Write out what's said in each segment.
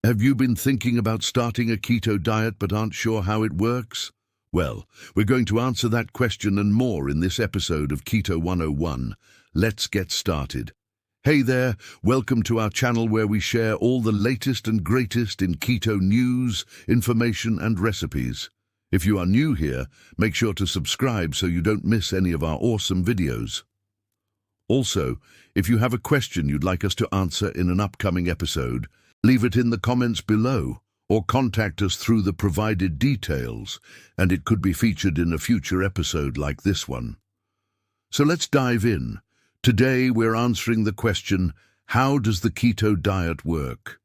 Have you been thinking about starting a keto diet but aren't sure how it works? Well, we're going to answer that question and more in this episode of Keto 101. Let's get started. Hey there, welcome to our channel where we share all the latest and greatest in keto news, information and recipes. If you are new here, make sure to subscribe so you don't miss any of our awesome videos. Also, if you have a question you'd like us to answer in an upcoming episode, leave it in the comments below or contact us through the provided details, and it could be featured in a future episode like this one. So let's dive in. Today we're answering the question, how does the keto diet work?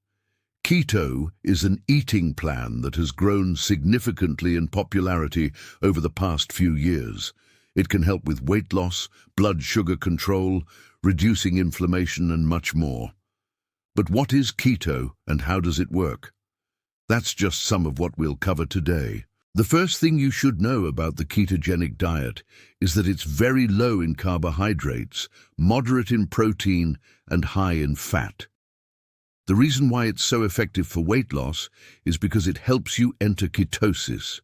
Keto is an eating plan that has grown significantly in popularity over the past few years. It can help with weight loss, blood sugar control, reducing inflammation and much more. But what is keto and how does it work? That's just some of what we'll cover today. The first thing you should know about the ketogenic diet is that it's very low in carbohydrates, moderate in protein, and high in fat. The reason why it's so effective for weight loss is because it helps you enter ketosis.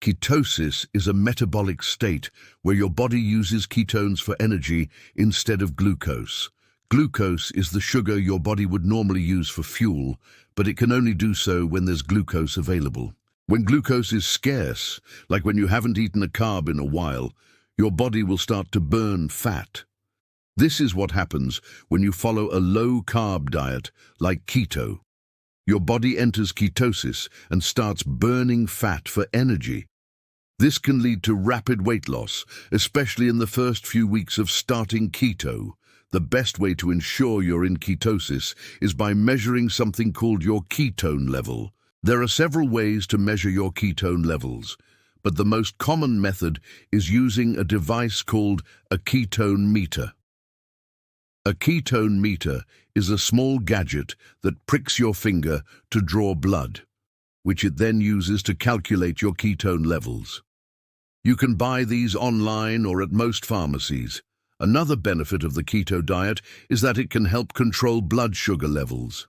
Ketosis is a metabolic state where your body uses ketones for energy instead of glucose. Glucose is the sugar your body would normally use for fuel, but it can only do so when there's glucose available. When glucose is scarce, like when you haven't eaten a carb in a while, your body will start to burn fat. This is what happens when you follow a low-carb diet like keto. Your body enters ketosis and starts burning fat for energy. This can lead to rapid weight loss, especially in the first few weeks of starting keto. The best way to ensure you're in ketosis is by measuring something called your ketone level. There are several ways to measure your ketone levels, but the most common method is using a device called a ketone meter. A ketone meter is a small gadget that pricks your finger to draw blood, which it then uses to calculate your ketone levels. You can buy these online or at most pharmacies. Another benefit of the keto diet is that it can help control blood sugar levels.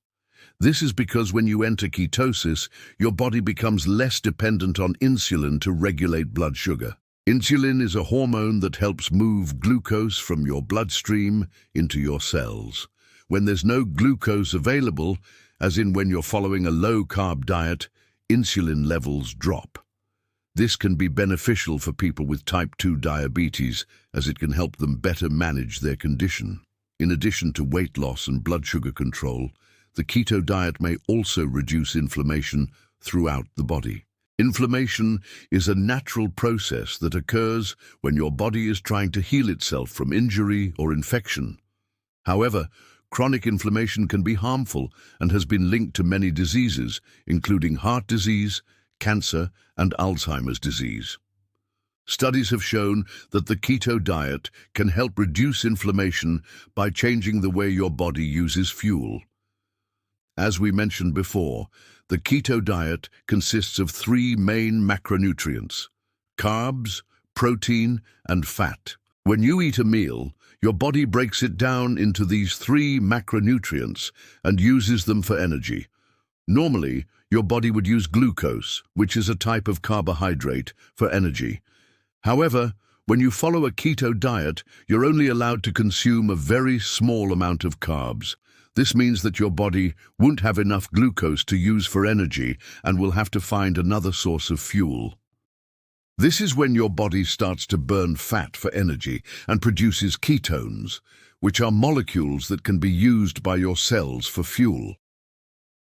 This is because when you enter ketosis, your body becomes less dependent on insulin to regulate blood sugar. Insulin is a hormone that helps move glucose from your bloodstream into your cells. When there's no glucose available, as in when you're following a low-carb diet, insulin levels drop. This can be beneficial for people with type 2 diabetes, as it can help them better manage their condition. In addition to weight loss and blood sugar control, the keto diet may also reduce inflammation throughout the body. Inflammation is a natural process that occurs when your body is trying to heal itself from injury or infection. However, chronic inflammation can be harmful and has been linked to many diseases, including heart disease, cancer, and Alzheimer's disease. Studies have shown that the keto diet can help reduce inflammation by changing the way your body uses fuel. As we mentioned before, the keto diet consists of three main macronutrients: carbs, protein, and fat. When you eat a meal, your body breaks it down into these three macronutrients and uses them for energy. Normally, your body would use glucose, which is a type of carbohydrate, for energy. However, when you follow a keto diet, you're only allowed to consume a very small amount of carbs. This means that your body won't have enough glucose to use for energy and will have to find another source of fuel. This is when your body starts to burn fat for energy and produces ketones, which are molecules that can be used by your cells for fuel.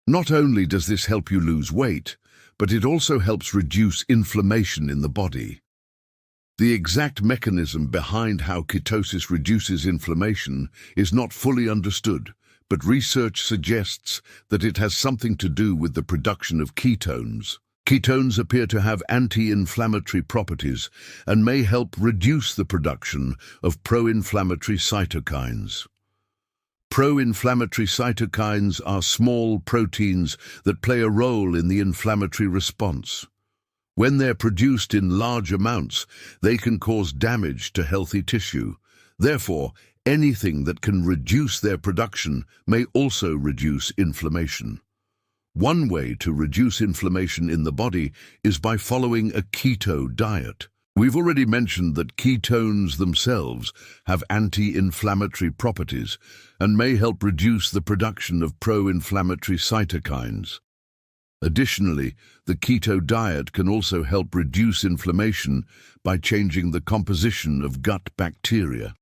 Not only does this help you lose weight, but it also helps reduce inflammation in the body. The exact mechanism behind how ketosis reduces inflammation is not fully understood, but research suggests that it has something to do with the production of ketones. Ketones appear to have anti-inflammatory properties and may help reduce the production of pro-inflammatory cytokines. Pro-inflammatory cytokines are small proteins that play a role in the inflammatory response. When they're produced in large amounts, they can cause damage to healthy tissue. Therefore, anything that can reduce their production may also reduce inflammation. One way to reduce inflammation in the body is by following a keto diet. We've already mentioned that ketones themselves have anti-inflammatory properties and may help reduce the production of pro-inflammatory cytokines. Additionally, the keto diet can also help reduce inflammation by changing the composition of gut bacteria.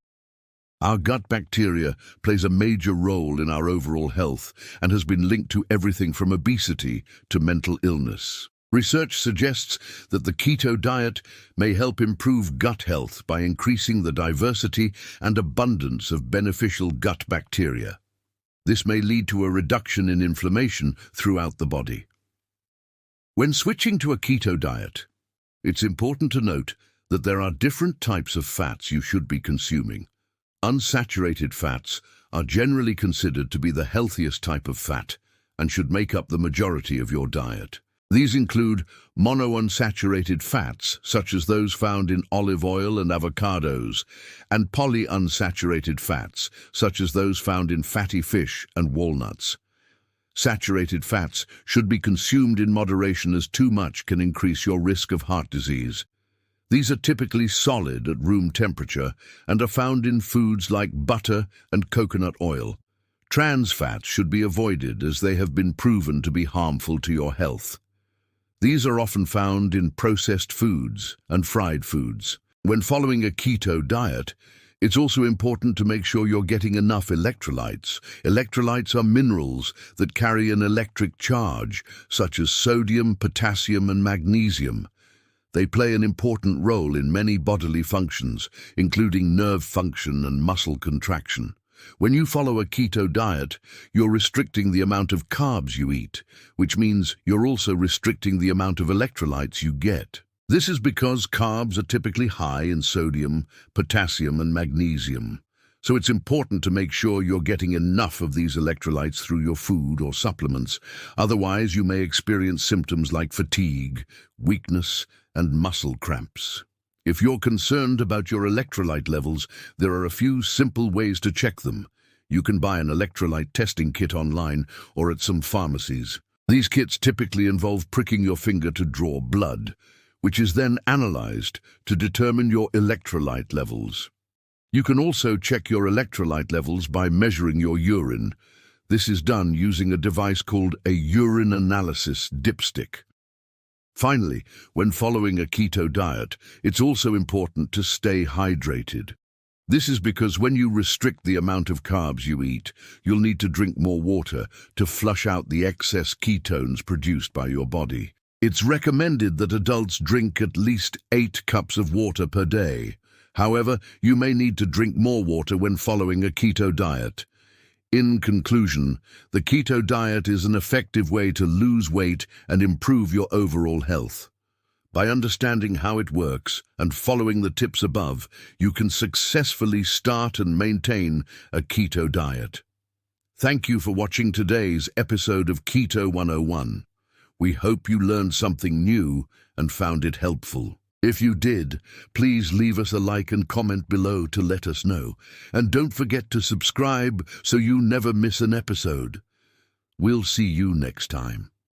Our gut bacteria plays a major role in our overall health and has been linked to everything from obesity to mental illness. Research suggests that the keto diet may help improve gut health by increasing the diversity and abundance of beneficial gut bacteria. This may lead to a reduction in inflammation throughout the body. When switching to a keto diet, it's important to note that there are different types of fats you should be consuming. Unsaturated fats are generally considered to be the healthiest type of fat and should make up the majority of your diet. These include monounsaturated fats, such as those found in olive oil and avocados, and polyunsaturated fats, such as those found in fatty fish and walnuts. Saturated fats should be consumed in moderation, as too much can increase your risk of heart disease. These are typically solid at room temperature and are found in foods like butter and coconut oil. Trans fats should be avoided as they have been proven to be harmful to your health. These are often found in processed foods and fried foods. When following a keto diet, it's also important to make sure you're getting enough electrolytes. Electrolytes are minerals that carry an electric charge, such as sodium, potassium, and magnesium. They play an important role in many bodily functions, including nerve function and muscle contraction. When you follow a keto diet, you're restricting the amount of carbs you eat, which means you're also restricting the amount of electrolytes you get. This is because carbs are typically high in sodium, potassium, and magnesium. So it's important to make sure you're getting enough of these electrolytes through your food or supplements. Otherwise, you may experience symptoms like fatigue, weakness, and muscle cramps. If you're concerned about your electrolyte levels, there are a few simple ways to check them. You can buy an electrolyte testing kit online or at some pharmacies. These kits typically involve pricking your finger to draw blood, which is then analyzed to determine your electrolyte levels. You can also check your electrolyte levels by measuring your urine. This is done using a device called a urine analysis dipstick. Finally, when following a keto diet, it's also important to stay hydrated. This is because when you restrict the amount of carbs you eat, you'll need to drink more water to flush out the excess ketones produced by your body. It's recommended that adults drink at least 8 cups of water per day. However, you may need to drink more water when following a keto diet. In conclusion, the keto diet is an effective way to lose weight and improve your overall health. By understanding how it works and following the tips above, you can successfully start and maintain a keto diet. Thank you for watching today's episode of Keto 101. We hope you learned something new and found it helpful. If you did, please leave us a like and comment below to let us know. And don't forget to subscribe so you never miss an episode. We'll see you next time.